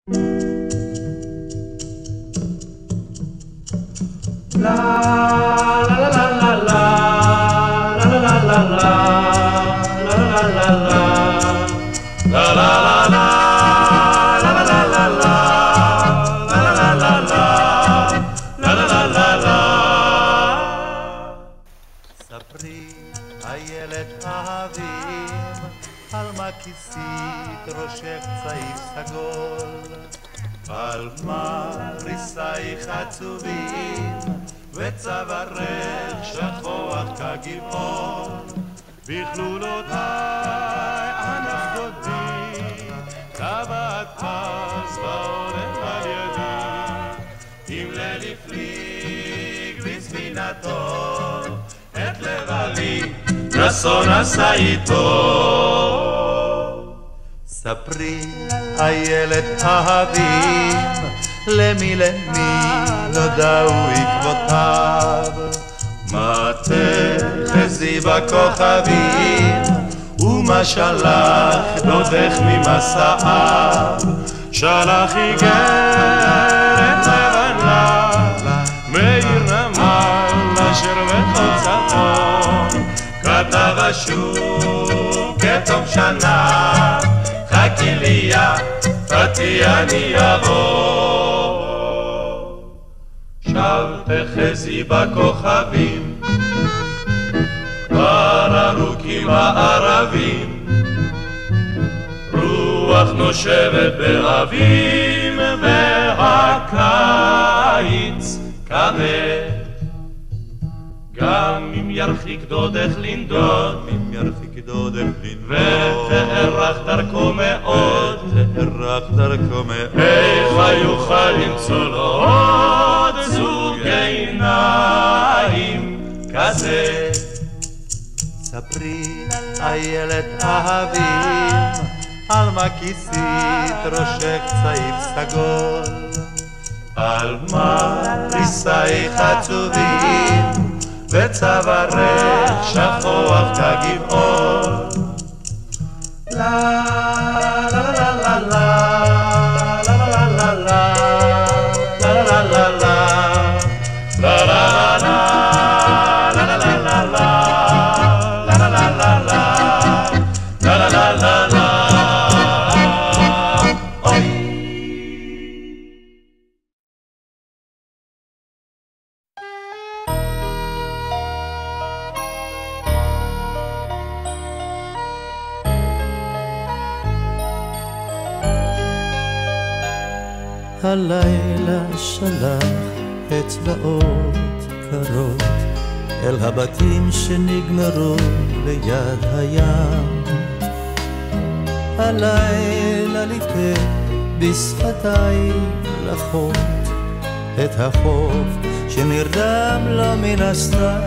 ספרי איילת האהבים על מה כיסית ראשך צעיף סגול על מה ריסייך עצובים וצווארך שחוח כגבעון בכלולותיי ענף דודי טבעת פז בעורף על ידי אם ליל הפליג בספינתו את לבבי נסון עשה איתו ספרי איילת אהבים למי נודעו עקבותיו מה תחזי בכוכבים ומה שלח דודך ממסעיו שלח איגרת לבנה מאיר נמל אשר בחוצתו כתב אשור כתום שנה חכי לי פתי אני אבוא שב תחזי בכוכבים כבר ארוכים הערבים רוח נושבת באביב והקיץ כבד גם אם ירחיק דודך לנדוד ותארך דרכו מאוד איך יוכל למצוא לו עוד זוג עיניים כזה ספרי איילת אהבים על מה כיסית ראשך צעיף סגול על מה ריסייך עצובים וצווארך שחוח כגבעון לה לה לה לה לה לה לה לה לה הלילה שלח אצבעות קרות אל הבתים שנגמרו ליד הים הלילה ליטף בשפתיי לחות את החוף שנרדם לו מן הסתם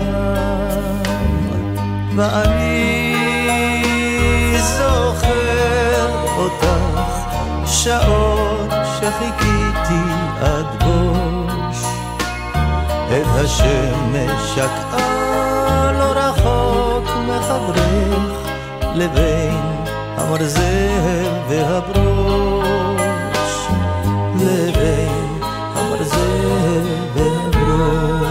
ואני זוכר אותך שעות שחיכיתי עד בוש את השמש שקעה לא רחוק מחברך לבין המרזל והברוש לבין המרזל והברוש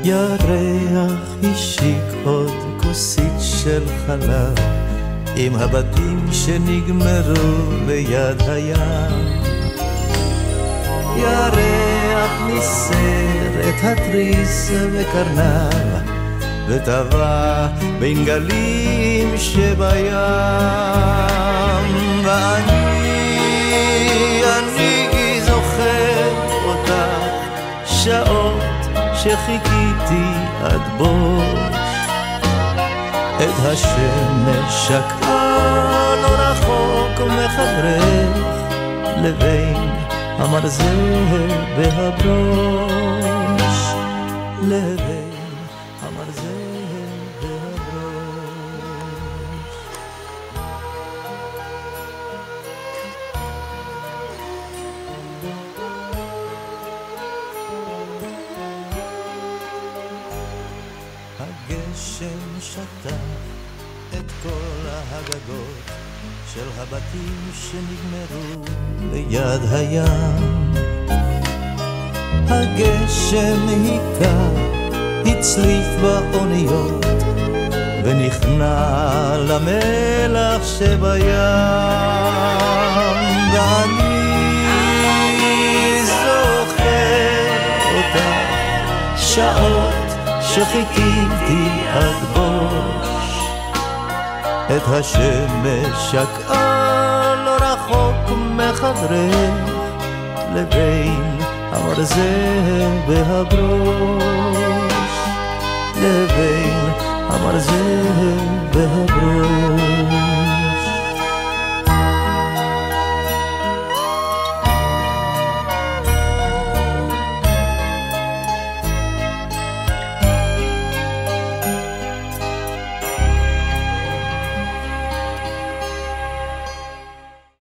ירח השיק עוד כוסית של חלב עם הבתים שנגמרו ליד הים ירח ניסר את התריס וקרנב וטבע בין גלים שבים ואני זוכר אותך שעות שחיכיתי עד בוש את השמש שקעה לא רחוק מחברך לבין המרזל והברוש לבין המרזל והברוש הגשם שטף את כל הגגות של הבתים שנגמרו ליד הים. הגשם היכה, הצליף באוניות ונכנע למלח שבים. ואני זוכר אותך שעות שחיכיתי עד בוש, את השמש שקעה לא רחוק מחדרך לבין המרזל והברוש, לבין המרזל והברוש.